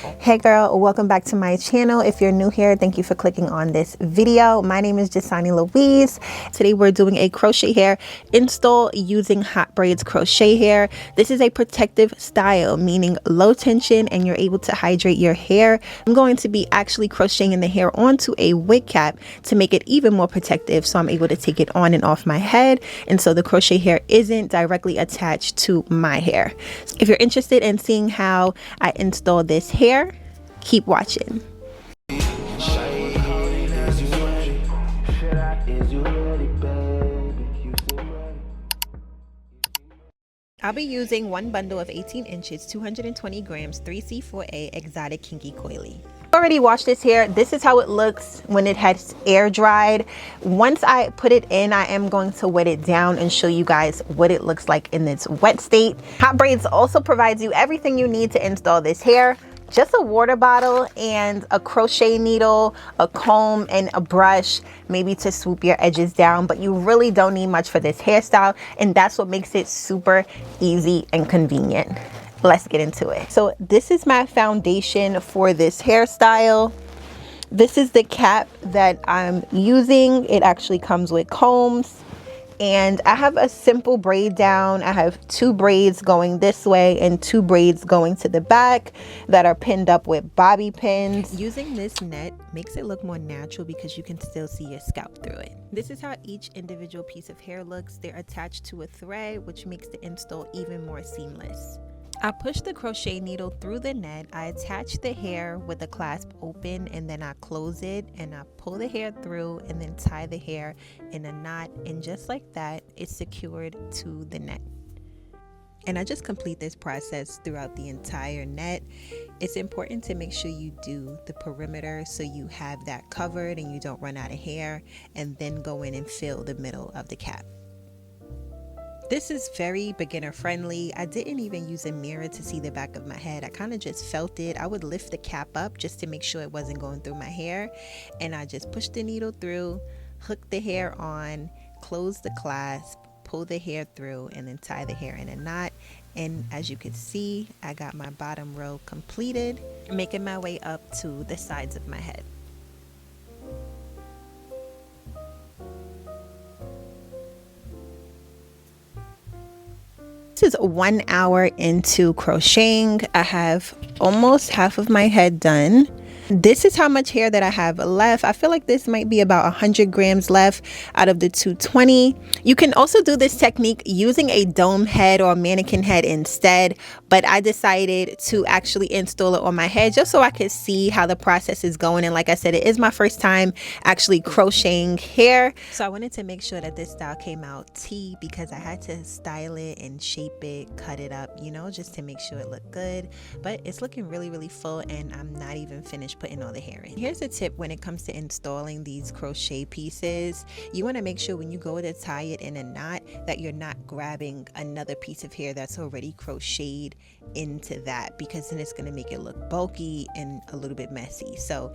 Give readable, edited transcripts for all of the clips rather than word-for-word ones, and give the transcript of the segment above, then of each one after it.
Hey girl, welcome back to my channel. If you're new here, thank you for clicking on this video. My name is Jasani Louise. Today we're doing a crochet hair install using Hot Braids crochet hair. This is a protective style, meaning low tension and you're able to hydrate your hair. I'm going to be actually crocheting the hair onto a wig cap to make it even more protective, so I'm able to take it on and off my head, and so the crochet hair isn't directly attached to my hair. If you're interested in seeing how I install this hair, keep watching. I'll be using one bundle of 18 inches, 220 grams, 3C4A Exotic Kinky Coily. Already washed this hair. This is how it looks when it has air dried. Once I put it in, I am going to wet it down and show you guys what it looks like in its wet state. Hot Braids also provides you everything you need to install this hair. Just a water bottle and a crochet needle, a comb, and a brush, maybe to swoop your edges down, but you really don't need much for this hairstyle, and that's what makes it super easy and convenient. Let's get into it. So this is my foundation for this hairstyle. This is the cap that I'm using. It actually comes with combs. And I have a simple braid down. I have 2 braids going this way and 2 braids going to the back that are pinned up with bobby pins. Using this net makes it look more natural because you can still see your scalp through it. This is how each individual piece of hair looks. They're attached to a thread, which makes the install even more seamless. I push the crochet needle through the net. I attach the hair with the clasp open, and then I close it and I pull the hair through and then tie the hair in a knot, and just like that, it's secured to the net. And I just complete this process throughout the entire net. It's important to make sure you do the perimeter so you have that covered and you don't run out of hair, and then go in and fill the middle of the cap. This is very beginner friendly. I didn't even use a mirror to see the back of my head. I kind of just felt it. I would lift the cap up just to make sure it wasn't going through my hair, and I just push the needle through, hook the hair on, close the clasp, pull the hair through, and then tie the hair in a knot. And as you can see, I got my bottom row completed, making my way up to the sides of my head. This is 1 hour into crocheting. I have almost half of my head done. This is how much hair that I have left. I feel like this might be about 100 grams left out of the 220. You can also do this technique using a dome head or mannequin head instead, but I decided to actually install it on my head just so I could see how the process is going. And like I said, it is my first time actually crocheting hair, so I wanted to make sure that this style came out T, because I had to style it and shape it, cut it up, you know, just to make sure it looked good. But it's looking really full, and I'm not even finished putting all the hair in. Here's a tip when it comes to installing these crochet pieces. You want to make sure when you go to tie it in a knot that you're not grabbing another piece of hair that's already crocheted into that, because then it's going to make it look bulky and a little bit messy. So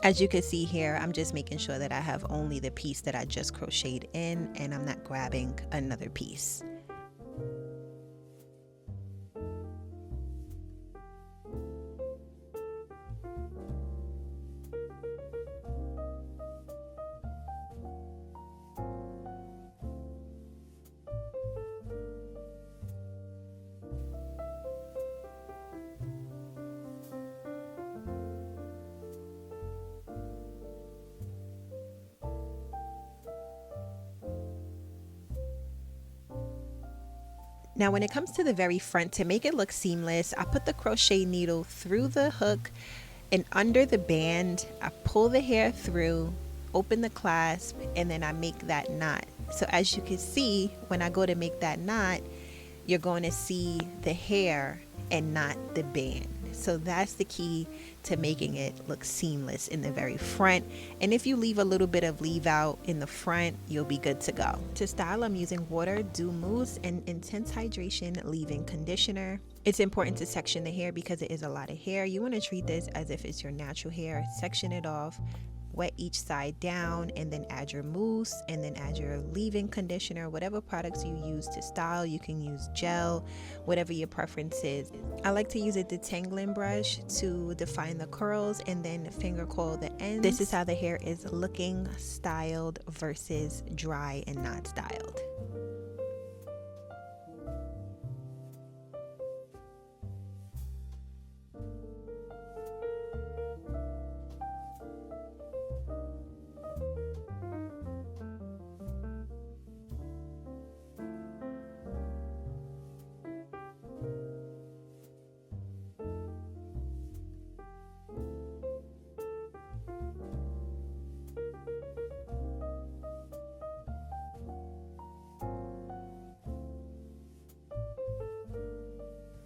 as you can see here, I'm just making sure that I have only the piece that I just crocheted in, and I'm not grabbing another piece. Now when it comes to the very front, to make it look seamless, I put the crochet needle through the hook and under the band. I pull the hair through, open the clasp, and then I make that knot. So as you can see, when I go to make that knot, you're going to see the hair and not the band. So that's the key to making it look seamless in the very front. And if you leave a little bit of leave out in the front, you'll be good to go. To style, I'm using water, dew mousse, and intense hydration leave-in conditioner. It's important to section the hair because it is a lot of hair. You want to treat this as if it's your natural hair. Section it off, wet each side down, and then add your mousse, and then add your leave-in conditioner. Whatever products you use to style, you can use gel, whatever your preference is. I like to use a detangling brush to define the curls and then finger coil the ends. This is how the hair is looking styled versus dry and not styled.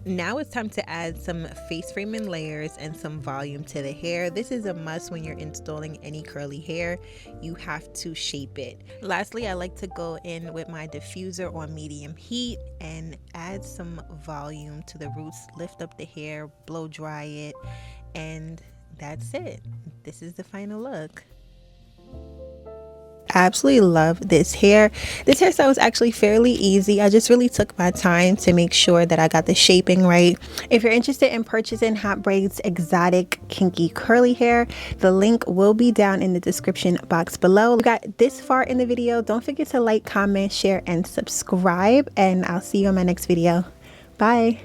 Now it's time to add some face framing layers and some volume to the hair. This is a must when you're installing any curly hair. You have to shape it. Lastly, I like to go in with my diffuser on medium heat and add some volume to the roots, lift up the hair, blow dry it, and that's it. This is the final look. Absolutely love this hair. This hairstyle was actually fairly easy. I just really took my time to make sure that I got the shaping right. If you're interested in purchasing Hot Braids Exotic Kinky Curly Hair, the link will be down in the description box below. If you got this far in the video, don't forget to like, comment, share, and subscribe, and I'll see you on my next video. Bye.